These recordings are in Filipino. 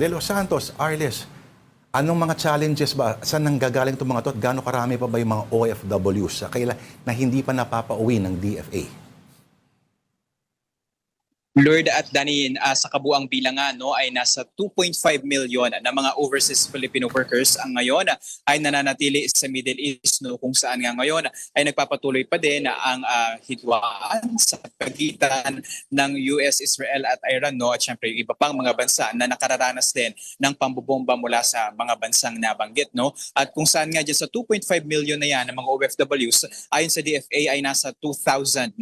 De Los Santos, Arles, anong mga challenges ba? Saan nanggagaling itong mga to? At gaano karami pa ba yung mga OFWs na hindi pa napapauwi ng DFA? Lord at Danin, sa kabuang bilangan ay nasa 2.5 million na mga overseas Filipino workers ang ngayon ay nananatili sa Middle East, kung saan nga ngayon ay nagpapatuloy pa din ang hidwaan sa pagitan ng US, Israel at Iran, at syempre yung iba pang mga bansa na nakararanas din ng pambobomba mula sa mga bansang nabanggit. At kung saan nga dyan sa 2.5 million na yan ng mga OFWs, ayon sa DFA ay nasa 2,000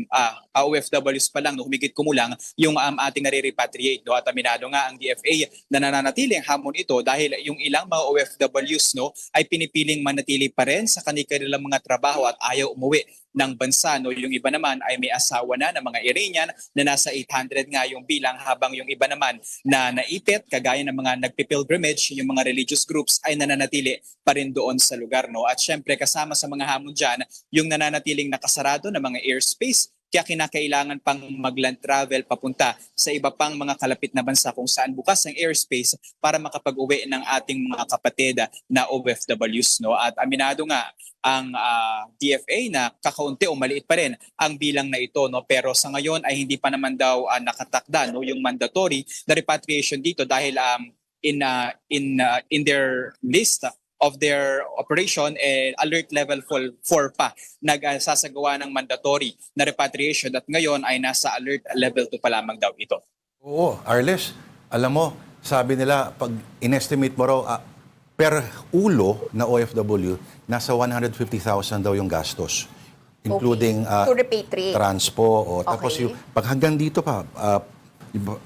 OFWs pa lang, humigit kumulang yung ating nare-repatriate. At aminado nga ang DFA na nananatili ang hamon ito dahil yung ilang mga OFWs ay pinipiling manatili pa rin sa kanilang mga trabaho at ayaw umuwi ng bansa. Yung iba naman ay may asawa na ng mga Iranian na nasa 800 nga yung bilang, habang yung iba naman na naipit kagaya ng mga nagpipilgrimage, yung mga religious groups ay nananatili pa rin doon sa lugar. At syempre kasama sa mga hamon dyan yung nananatiling nakasarado na mga airspace, kaya kinakailangan pang mag-land travel papunta sa iba pang mga kalapit na bansa kung saan bukas ang airspace para makapag-uwi ng ating mga kapatid na OFWs. At aminado nga ang DFA na kakaunti o maliit pa rin ang bilang na ito. Pero sa ngayon ay hindi pa naman daw nakatakda yung mandatory na repatriation dito dahil in their list of their operation, alert level 4 pa nagsasagawa ng mandatory na repatriation, at ngayon ay nasa alert level 2 pa lamang daw ito. Oo, Arles, alam mo, sabi nila, pag in-estimate mo raw, per ulo na OFW, nasa 150,000 daw yung gastos. Including to repatriate. Transpo. Tapos yung, pag hanggang dito pa,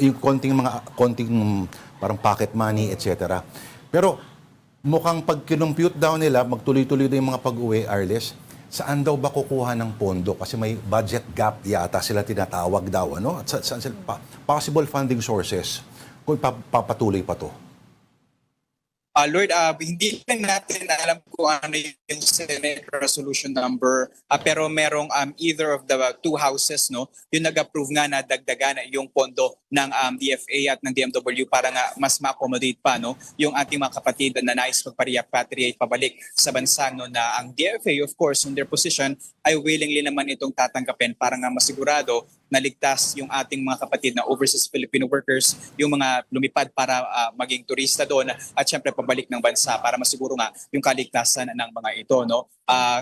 yung konting parang pocket money, etc. Pero mukhang pag kinumpute daw nila, magtuloy-tuloy na yung mga pag-uwi, Arles, saan daw ba kukuha ng pondo? Kasi may budget gap yata sila tinatawag daw, At saan sila, possible funding sources kung papatuloy pa to? Lord, hindi lang natin alam kung ano yung Senate resolution number, pero merong either of the two houses yung nag-approve nga na dagdagan yung pondo ng DFA at ng DMW para nga mas ma-accommodate pa yung ating mga kapatid na nais magpa-repatriate pabalik sa bansa, na ang DFA of course on their position ay willingly naman itong tatanggapin para nga masigurado na ligtas yung ating mga kapatid na overseas Filipino workers, yung mga lumipad para maging turista doon at syempre pabalik ng bansa para masiguro nga yung kaligtasan ng mga ito.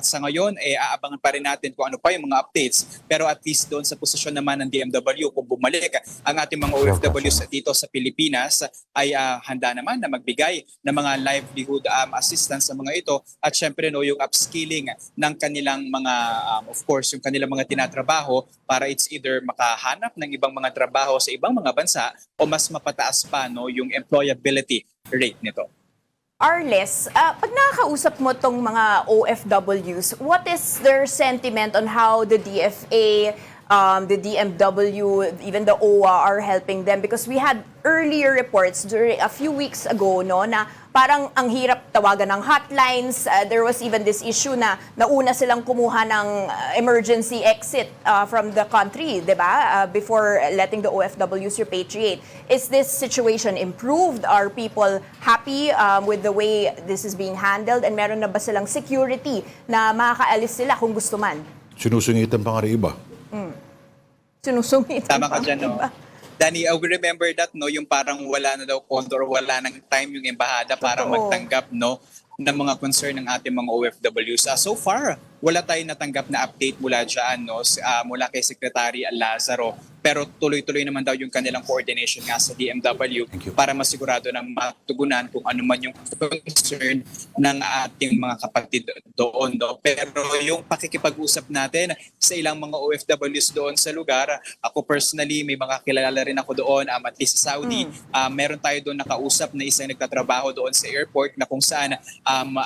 Sa ngayon, aabangan pa rin natin kung ano pa yung mga updates, pero at least doon sa posisyon naman ng DMW, kung bumalik ang ating mga OFWs dito sa Pilipinas, ay handa naman na magbigay ng mga livelihood assistance sa mga ito, at syempre yung upskilling ng kanilang mga, of course, yung kanilang mga tinatrabaho para it's either makahanap ng ibang mga trabaho sa ibang mga bansa o mas mapataas pa yung employability rate nito. Arles, pag nakakausap mo tong mga OFWs, what is their sentiment on how the DFA, the DMW, even the OWA are helping them? Because we had earlier reports during a few weeks ago na parang ang hirap tawagan ng hotlines. There was even this issue na nauna silang kumuha ng emergency exit from the country, diba? Before letting the OFWs repatriate. Is this situation improved? Are people happy with the way this is being handled? And meron na ba silang security na makakaalis sila kung gusto man? Sinusungitan pa nga rin iba. Sinusungitan Tama ka dyan, Danny, I remember that, yung parang wala na daw condor, wala nang time yung embahada para magtanggap, ng mga concern ng ating mga OFWs. So far, wala tayong natanggap na update mula dyan, mula kay Secretary Lazaro. Pero tuloy-tuloy naman daw yung kanilang coordination nga sa DMW para masigurado na matugunan kung ano man yung concern ng ating mga kapatid doon. Pero yung pakikipag-usap natin sa ilang mga OFWs doon sa lugar, ako personally, may mga kilala rin ako doon, at least sa Saudi. Meron tayo doon nakausap na isang nagtatrabaho doon sa airport na kung saan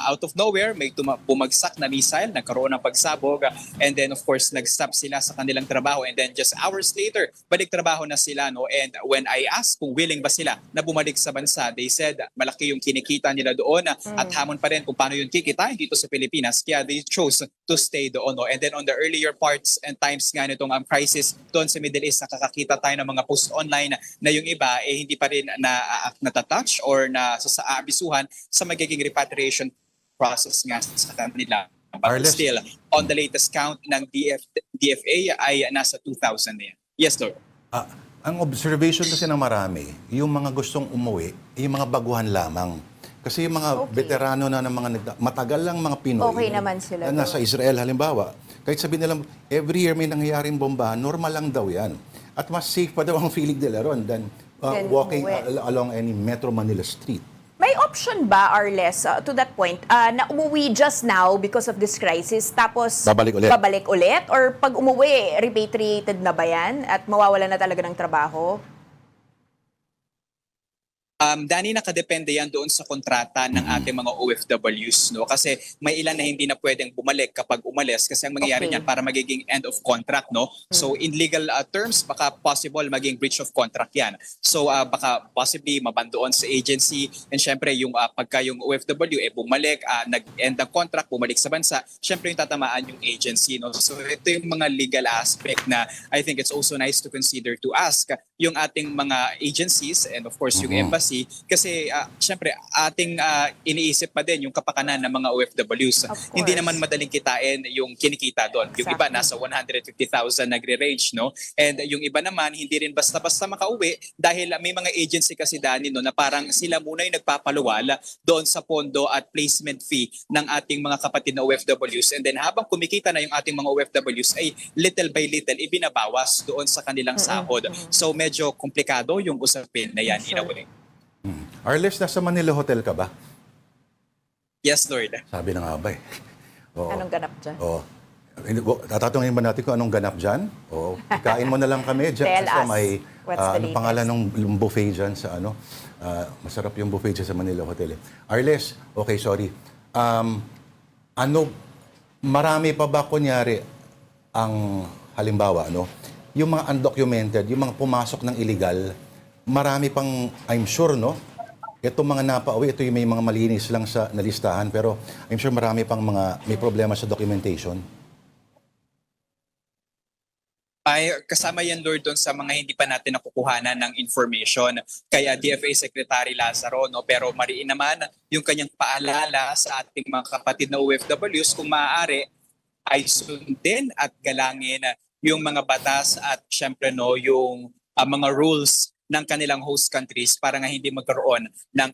out of nowhere may bumagsak na missile, nagkaroon ng pagsabog, and then of course nag-stop sila sa kanilang trabaho, and then just hours later year, balik trabaho na sila, no? And when I asked kung willing ba sila na bumalik sa bansa, they said malaki yung kinikita nila doon at hamon pa rin kung paano yung kikitain dito sa Pilipinas. Kaya they chose to stay doon, no? And then on the earlier parts and times nga nitong crisis doon sa Middle East, nakakakita tayo ng mga post online na yung iba hindi pa rin natatouch or aabisuhan sa magiging repatriation process nga sa kanila. But Arles. still, on the latest count ng DFA ay nasa 2,000 na yan. Yes, Lord. Ang observation kasi ng marami, yung mga gustong umuwi, yung mga baguhan lamang. Kasi yung mga veterano na ng mga matagal lang mga Pinoy Okay naman sila na nasa Israel halimbawa, kahit sabihin nila every year may nangyayaring bomba, normal lang daw yan. At mas safe pa daw ang feeling nila ron than Then walking umuwi. along any Metro Manila street. May option ba, Arles, to that point, na umuwi just now because of this crisis, tapos Babalik ulit? Or pag umuwi, repatriated na ba yan at mawawala na talaga ng trabaho? Dani, nakadepende yan doon sa kontrata ng ating mga OFWs, no? Kasi may ilan na hindi na pwedeng bumalik kapag umalis kasi ang mangyayari niyan para magiging end of contract, no? So in legal terms, baka possible maging breach of contract yan. So baka possibly mabandoon sa agency, and syempre yung pagka yung OFW bumalik, nag-end ang contract, bumalik sa bansa, syempre yung tatamaan yung agency, no? So ito yung mga legal aspect na I think it's also nice to consider to ask yung ating mga agencies and of course yung embassy, kasi syempre ating iniisip pa din yung kapakanan ng mga OFWs. Hindi naman madaling kitain yung kinikita doon. Yung iba nasa 150,000 nagre-range, no? And yung iba naman hindi rin basta-basta makauwi dahil may mga agency kasi, Dani, no, na parang sila muna yung nagpapaluwal doon sa pondo at placement fee ng ating mga kapatid na OFWs, and then habang kumikita na yung ating mga OFWs ay little by little ibinabawas doon sa kanilang sahod. So medyo komplikado yung usapin na yan, in a way. Arles, nasa Manila Hotel ka ba? Yes, Lord. Sabi na nga ba eh. Oo. Anong ganap dyan? Oo. Tatatungin ba natin kung anong ganap dyan? O kain mo na lang kami dyan. Tell Sa us. may, What's the anong latest? pangalan ng buffet dyan sa ano? Masarap yung buffet dyan sa Manila Hotel. Arles, okay, sorry. Marami pa ba kunyari ang halimbawa, no? Yung mga undocumented, yung mga pumasok ng illegal, marami pang, I'm sure, no? Itong mga napauwi, ito yung may mga malinis lang sa nalistahan, pero I'm sure marami pang mga may problema sa documentation. Ay, kasama yan, Lord, doon sa mga hindi pa natin nakukuhanan ng information kay DFA Secretary Lazaro, no? Pero mariin naman yung kanyang paalala sa ating mga kapatid na OFWs kung maaari ay sundin at galangin yung mga batas at syempre, no, yung mga rules ng kanilang host countries para nga hindi magkaroon ng